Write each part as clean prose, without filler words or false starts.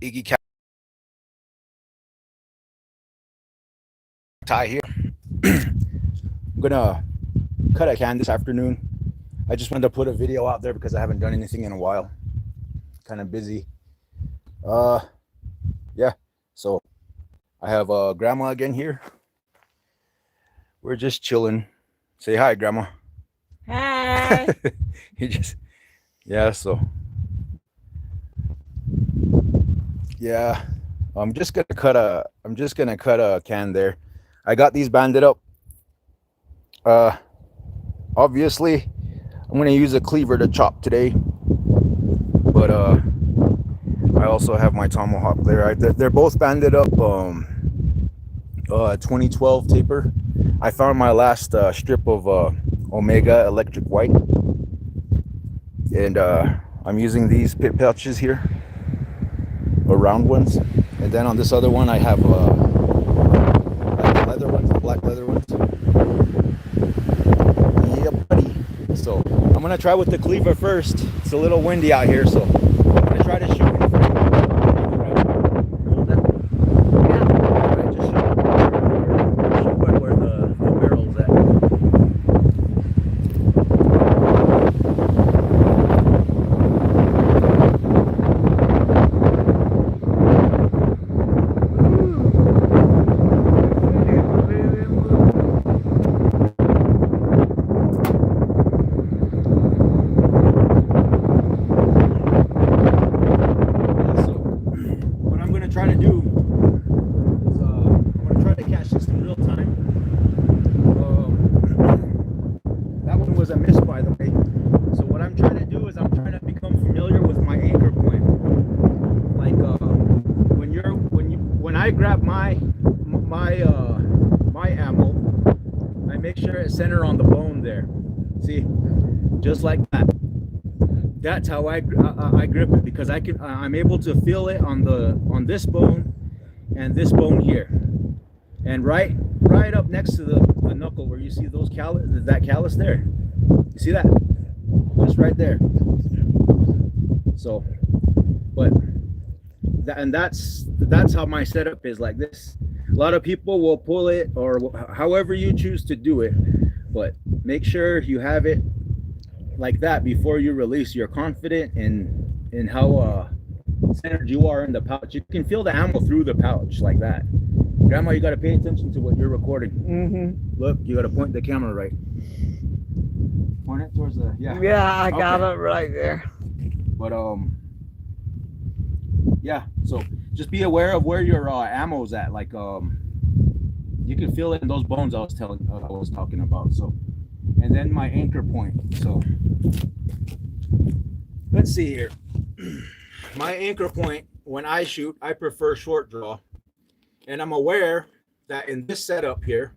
Iggycacti here. I'm gonna cut a can this afternoon. I just wanted to put a video out there because I haven't done anything in a while. Kind of busy. Uh, yeah. So I have grandma again here. We're just chilling. Say hi, grandma. Hi. He just yeah. So yeah. I'm just gonna cut a can there. I got these banded up. Uh, obviously, I'm gonna use a cleaver to chop today, but I also have my tomahawk there. They're both banded up. 2012 taper. I found my last strip of Omega Electric White, and I'm using these pit pouches here, or round ones. And then on this other one, I have like the leather ones, the black leather ones. Yeah, buddy. So I'm gonna try with the cleaver first. It's a little windy out here, so I'm gonna try to shoot it. I grab my ammo, I make sure it's centered on the bone there. See, just like that. That's how I grip it, because I'm able to feel it on this bone and this bone here, and right up next to the knuckle where you see that callus there. You see that? Just right there. So, but. That's how my setup is, like this. A lot of people will pull it or however you choose to do it, but make sure you have it like that before you release. You're confident in how centered you are in the pouch. You can feel the ammo through the pouch like that. Grandma, you got to pay attention to what you're recording. Look, you got to point the camera right. Point it towards the Yeah, I got it right there. But yeah, so just be aware of where your ammo's at. Like you can feel it in those bones I was talking about. So, and then my anchor point. So let's see here. My anchor point when I shoot, I prefer short draw, and I'm aware that in this setup here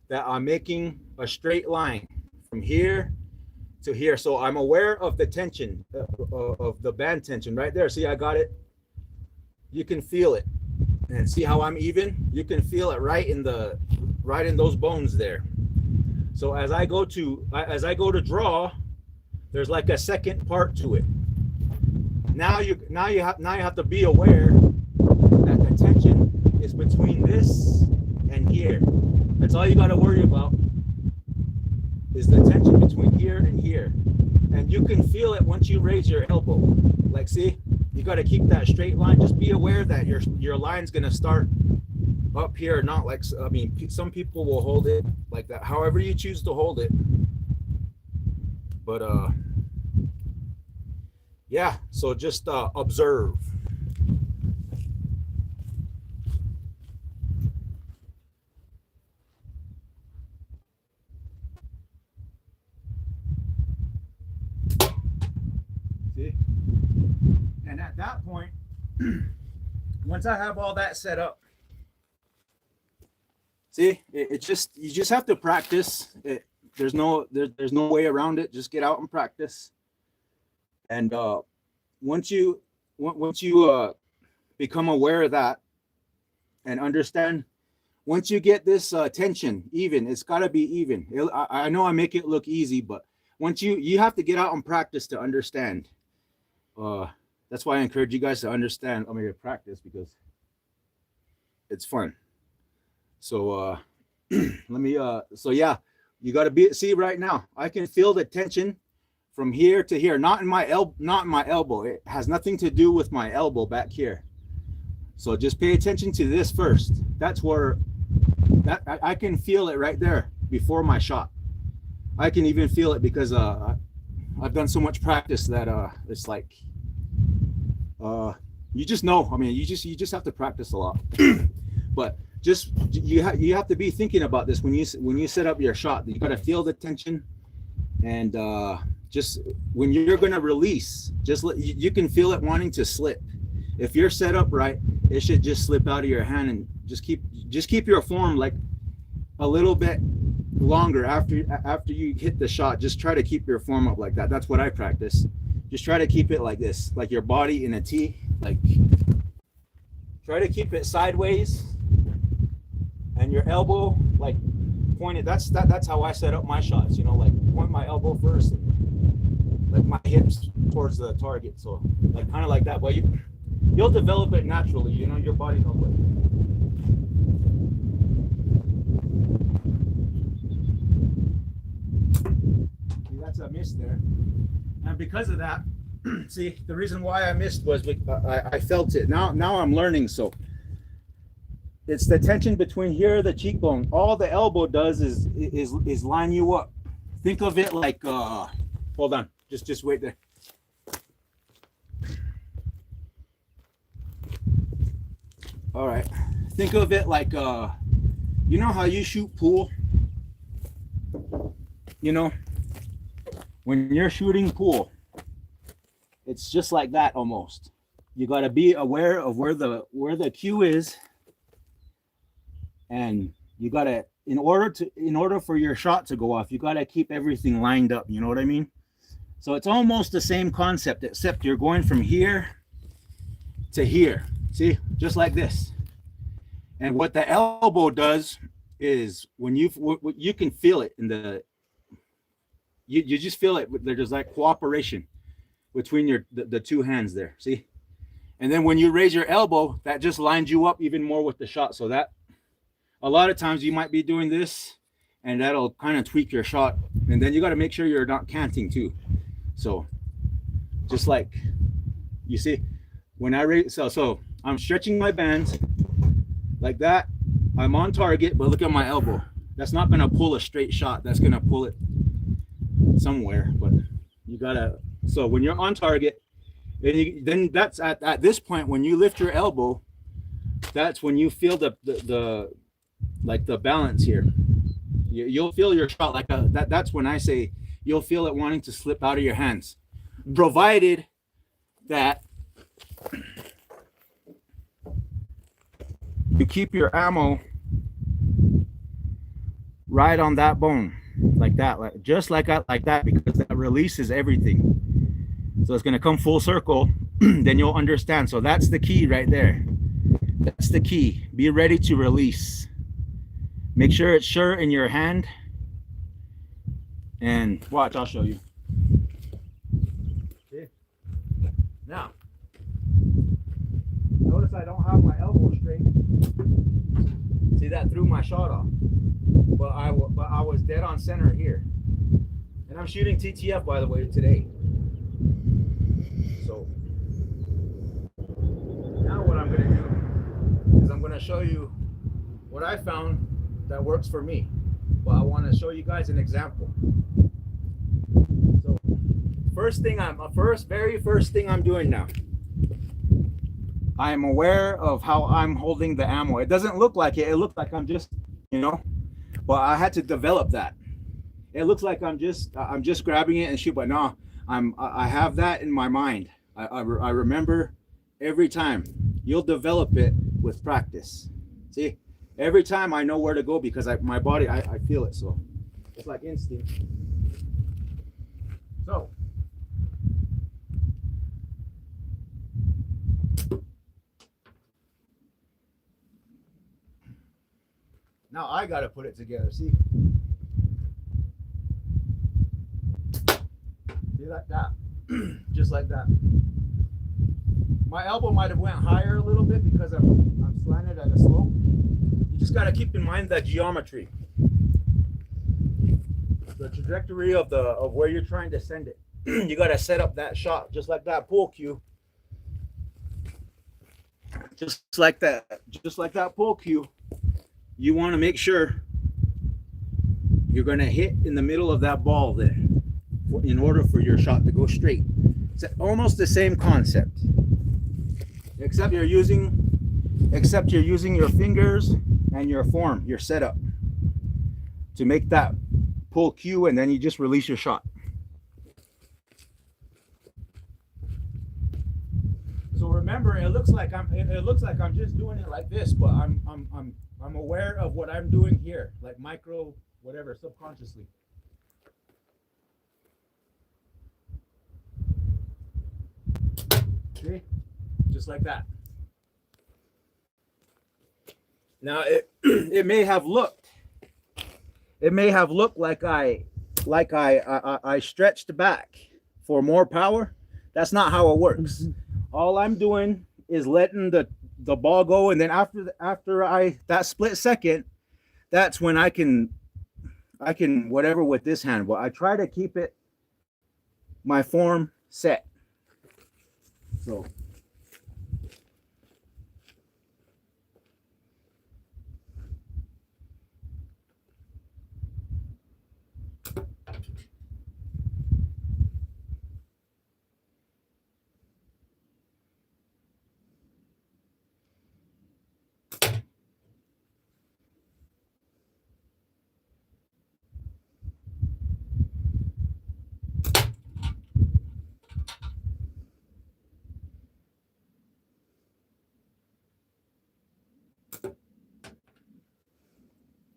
that I'm making a straight line from here to here. So I'm aware of the tension of the band tension right there. See, I got it. You can feel it, and see how I'm even. You can feel it right in those bones there. So as I go to draw, there's like a second part to it. Now you have to be aware that the tension is between this and here. That's all you got to worry about, is the tension between here and here. And you can feel it once you raise your elbow. Like, see, you got to keep that straight line. Just be aware that your line's going to start up here, not like, I mean, some people will hold it like that, however you choose to hold it. But yeah, so just observe. See? And at that point, once I have all that set up, see, you just have to practice. There's no way around it. Just get out and practice. And once you become aware of that and understand, once you get this tension even, it's got to be even. I know I make it look easy, but once you have to get out and practice to understand. That's why I encourage you guys to understand. I'm going to practice because it's fun. So let me so yeah, you got to be see right now. I can feel the tension from here to here, not in my elbow. It has nothing to do with my elbow back here. So just pay attention to this first. That's where that I can feel it right there before my shot. I can even feel it because I've done so much practice that it's like you just know. I mean, you just have to practice a lot. But just you have to be thinking about this when you set up your shot. You got to feel the tension, and just when you're gonna release, just you can feel it wanting to slip. If you're set up right, it should just slip out of your hand, and just keep your form like a little bit longer after you hit the shot. Just try to keep your form up like that. That's what I practice. Just try to keep it like this, like your body in a T. Like try to keep it sideways, and your elbow like pointed. That's how I set up my shots. You know, like point my elbow first, and like my hips towards the target. So like kind of like that. Well, you'll develop it naturally. You know, your body knows what. See, that's a miss there, and because of that, see, the reason why I missed was I felt it. Now I'm learning. So it's the tension between here, the cheekbone. All the elbow does is line you up. Think of it like hold on, just wait there. All right, think of it like you know how you shoot pool? You know, when you're shooting pool, it's just like that almost. You got to be aware of where the cue is, and you got to in order for your shot to go off, you got to keep everything lined up. You know what I mean? So it's almost the same concept, except you're going from here to here. See, just like this. And what the elbow does is when you can feel it in the you just feel it. There's like cooperation between the two hands there. See, and then when you raise your elbow, that just lines you up even more with the shot. So that a lot of times you might be doing this, and that'll kind of tweak your shot. And then you got to make sure you're not canting too. So just like you see, when I raise, so I'm stretching my bands like that. I'm on target, but look at my elbow. That's not gonna pull a straight shot. That's gonna pull it somewhere. But you gotta. So when you're on target, then that's at this point when you lift your elbow. That's when you feel the like the balance here. You'll feel your shot like that's when I say you'll feel it wanting to slip out of your hands, provided that you keep your ammo right on that bone, like that, just like that, because that releases everything. So it's going to come full circle. Then you'll understand. So that's the key right there. That's the key. Be ready to release. Make sure it's sure in your hand. And watch, I'll show you. Okay. Now, notice I don't have my elbow straight. See, that threw my shot off. But I was dead on center here. And I'm shooting TTF, by the way, today. So now what I'm going to do is I'm going to show you what I found that works for me. But I want to show you guys an example. So very first thing I'm doing now, I am aware of how I'm holding the ammo. It doesn't look like it. It looks like I'm just, you know, but I had to develop that. It looks like I'm just grabbing it and shoot, but no, I have that in my mind. I remember every time. You'll develop it with practice. See, every time I know where to go because my body, I feel it. So it's like instinct. So now I got to put it together. See like that. Just like that. My elbow might have went higher a little bit because I'm slanted at a slope. You just got to keep in mind that geometry, the trajectory of where you're trying to send it. You got to set up that shot just like that pool cue. Just like that pool cue. You want to make sure you're going to hit in the middle of that ball there in order for your shot to go straight. It's almost the same concept, except you're using your fingers and your form, your setup, to make that pull cue, and then you just release your shot. So remember, it looks like I'm just doing it like this, but I'm aware of what I'm doing here, like micro, whatever, subconsciously. See? Just like that. Now it may have looked like I stretched back for more power. That's not how it works. All I'm doing is letting the ball go, and then after that split second, that's when I can whatever with this hand. But I try to keep my form set. So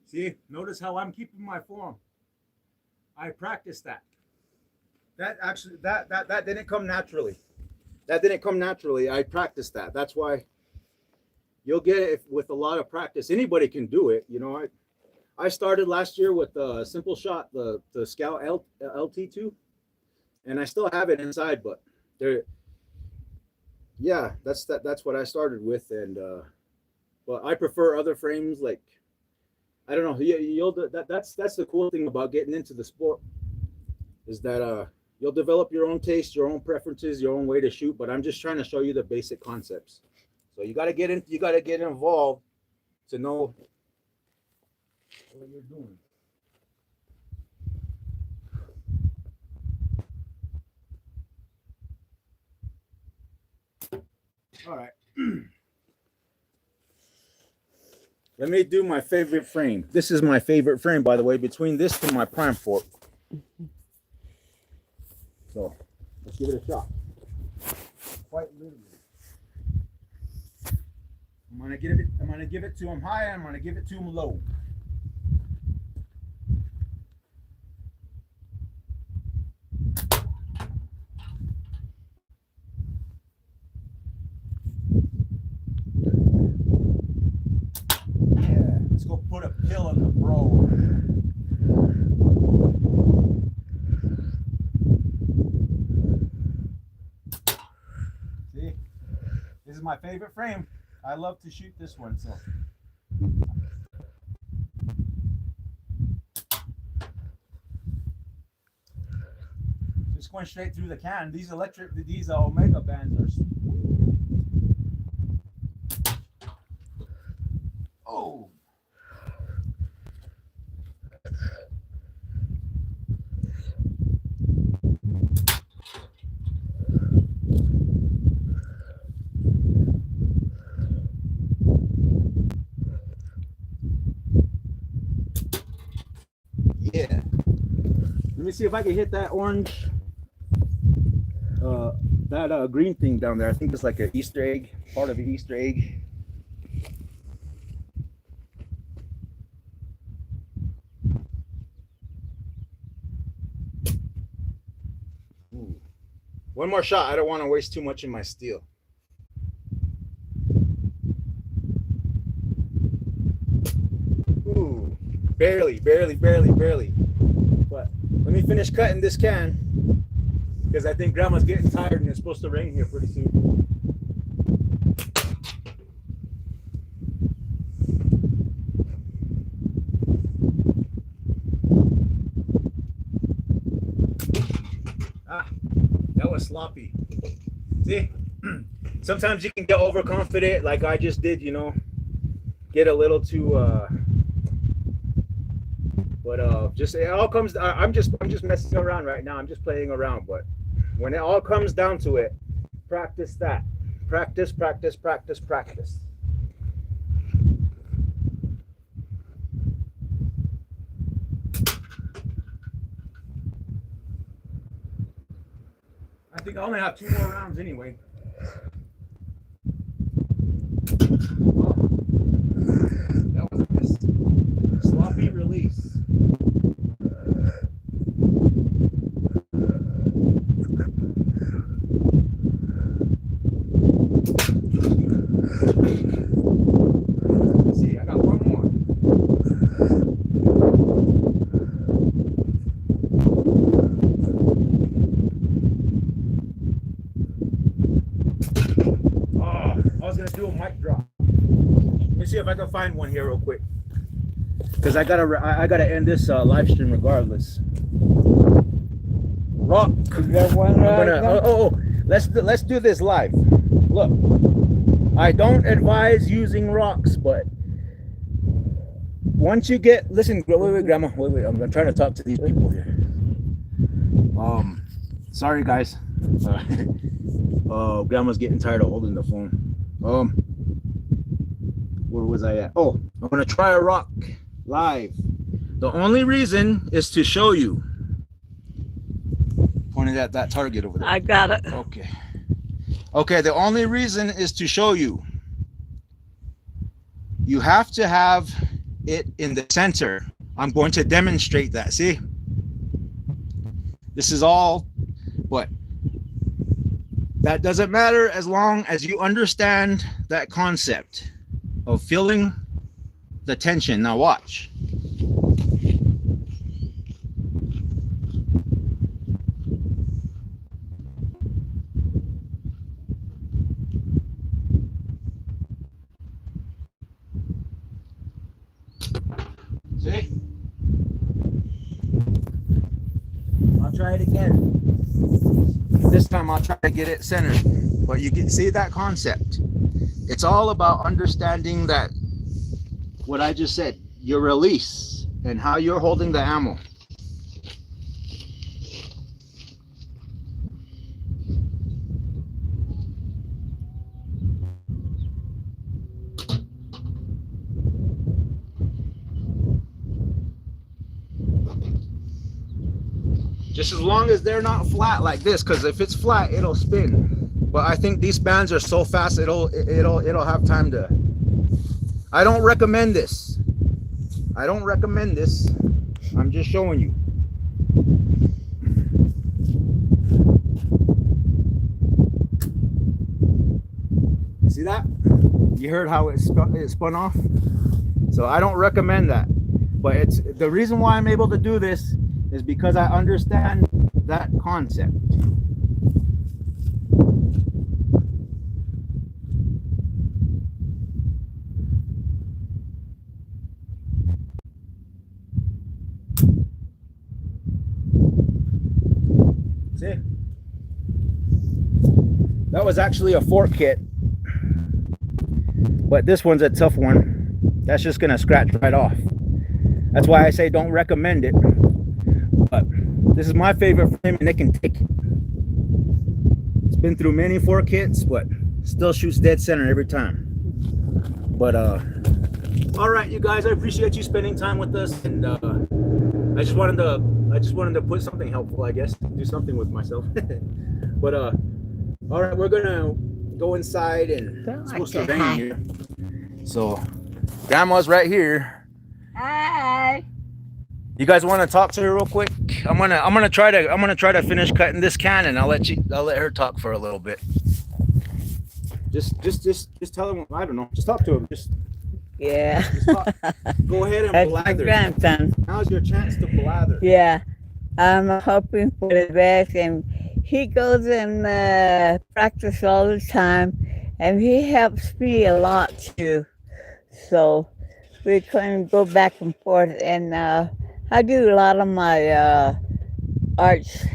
see, notice how I'm keeping my form. I practiced that. That actually that didn't come naturally. That didn't come naturally. I practiced that. That's why you'll get it with a lot of practice. Anybody can do it. You know, I started last year with the simple shot, the Scout LT2, and I still have it inside, but yeah, that's what I started with, and but I prefer other frames. Like, I don't know. That's the cool thing about getting into the sport, is that you'll develop your own taste, your own preferences, your own way to shoot. But I'm just trying to show you the basic concepts. So you got to get involved to know what you're doing. All right. Let me do my favorite frame. This is my favorite frame, by the way, between this and my prime fork. So let's give it a shot. Quite literally. I'm gonna give it to him high, and I'm gonna give it to him low. Yeah, let's go put a pill in the bro. See, this is my favorite frame. I love to shoot this one, so. Just going straight through the can. These Omega bands are. Oh. Yeah. Let me see if I can hit that orange, that green thing down there. I think it's like an Easter egg, part of an Easter egg. Ooh. One more shot. I don't want to waste too much in my steel. Ooh, barely. But let me finish cutting this can, because I think Grandma's getting tired and it's supposed to rain here pretty soon. sloppy. See? Sometimes you can get overconfident like I just did, you know. Get a little too but just it all comes I'm just messing around right now. I'm just playing around, but when it all comes down to it, practice that. Practice, practice, practice, practice. I think I only have 2 more rounds anyway. Oh, that was a miss. Sloppy release. Let's see, I got one more. I was gonna do a mic drop. Let me see if I can find one here real quick, because I gotta end this live stream regardless. Rock. Let's do this live. Look, I don't advise using rocks, but once you get wait, Grandma, wait, I'm trying to talk to these people here. Sorry guys. Grandma's getting tired of holding the phone. Where was I at? Oh, I'm gonna try a rock live. The only reason is to show you. Pointed at that target over there. I got it. Okay, the only reason is to show you. You have to have it in the center. I'm going to demonstrate that. See? This is all, but that doesn't matter as long as you understand that concept of feeling the tension. Now watch. See? I'll try it again. This time I'll try to get it centered. But you can see that concept. It's all about understanding that, what I just said, your release and how you're holding the ammo. Just as long as they're not flat like this, because if it's flat, it'll spin. But I think these bands are so fast, it'll have time to. I don't recommend this. I don't recommend this. I'm just showing you. See that? You heard how it spun off? So I don't recommend that. But it's the reason why I'm able to do this is because I understand that concept. See? That was actually a fork kit, but this one's a tough one. That's just gonna scratch right off. That's why I say don't recommend it. But this is my favorite frame and it can take it. It's been through many fork kits, but still shoots dead center every time. But all right, you guys, I appreciate you spending time with us, and I just wanted to put something helpful, I guess, do something with myself. But all right, we're gonna go inside, and it's supposed to rain here. So Grandma's right here. Hi. You guys want to talk to her real quick? I'm gonna try to finish cutting this can, and I'll let her talk for a little bit. Just tell her. I don't know. Just talk to him. Yeah. Just talk. Go ahead and That's blather. my grandson. Now's your chance to blather. Yeah. I'm hoping for the best, and he goes and practice all the time, and he helps me a lot too. So we kind of go back and forth, and I do a lot of my arts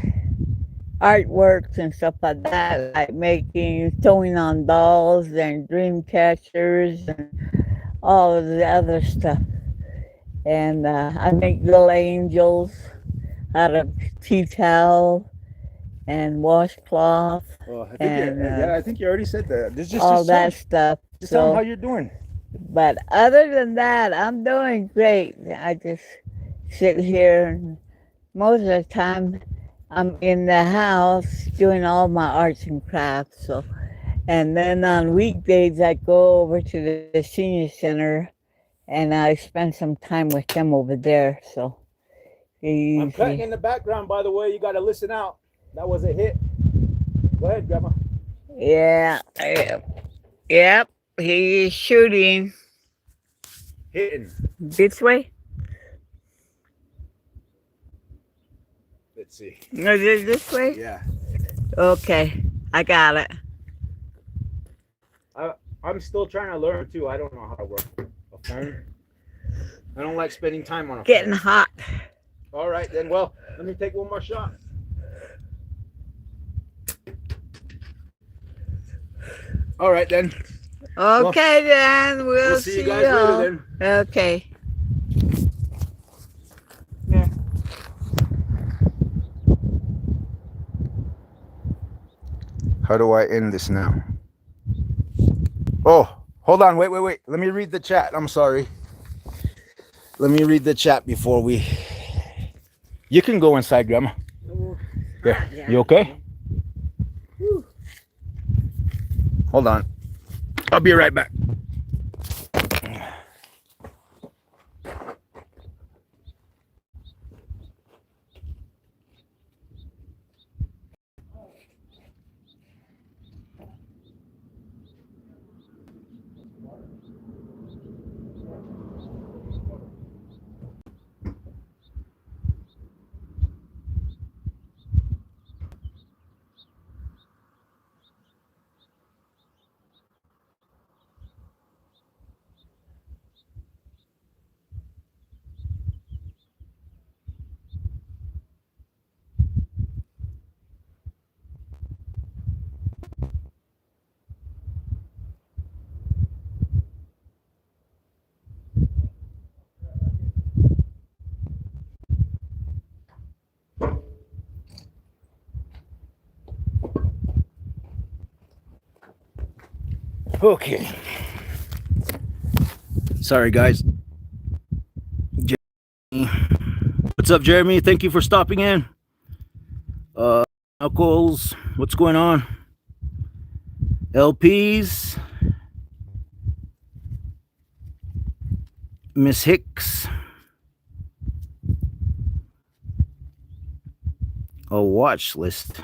artworks and stuff like that, like making sewing on dolls and dream catchers and all of the other stuff. And I make little angels out of tea towel and washcloth Well, I think and yeah, I think you already said that. This all that stuff. Just tell them how So, you're doing. but other than that, I'm doing great. I just sit here, and most of the time I'm in the house doing all my arts and crafts. So, and then on weekdays I go over to the senior center and I spend some time with them over there. So, I'm cutting easy. in the background, by the way. You got to listen out. That was a hit. Go ahead, Grandma. Yeah. Yep. He's shooting Hitting. this way. Let's see. No, this way. Yeah. Okay, I got it. I'm still trying to learn too. I don't know how to work a phone. I don't like spending time on a Getting phone. hot. All right, then. Well, let me take one more shot. All right, then. Okay, then we'll see you guys later, then. Okay. Yeah. How do I end this now? Oh, hold on. Wait. Let me read the chat. I'm sorry. Let me read the chat before we... You can go inside, Grandma. There. Yeah. You okay? Hold on. I'll be right back. Okay. Sorry, guys. Jeremy. What's up, Jeremy? Thank you for stopping in. Knuckles, what's going on? LPs. Miss Hicks. A watch list.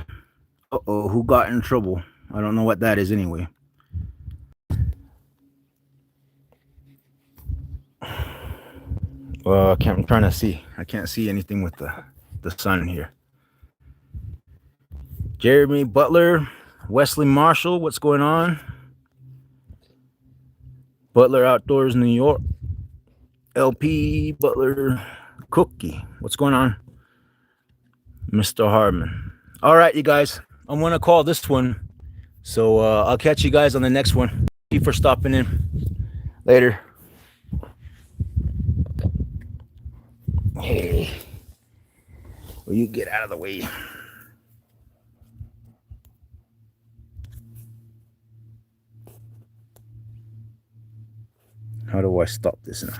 Uh-oh, who got in trouble? I don't know what that is anyway. I'm trying to see. I can't see anything with the sun here. Jeremy Butler, Wesley Marshall, what's going on? Butler Outdoors, New York. LP Butler Cookie, what's going on? Mr. Harmon. All right, you guys, I'm gonna call this one. So I'll catch you guys on the next one. Thank you for stopping in. Later. Hey, will you get out of the way? How do I stop this now?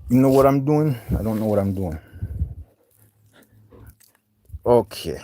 You know what I'm doing? I don't know what I'm doing. Okay.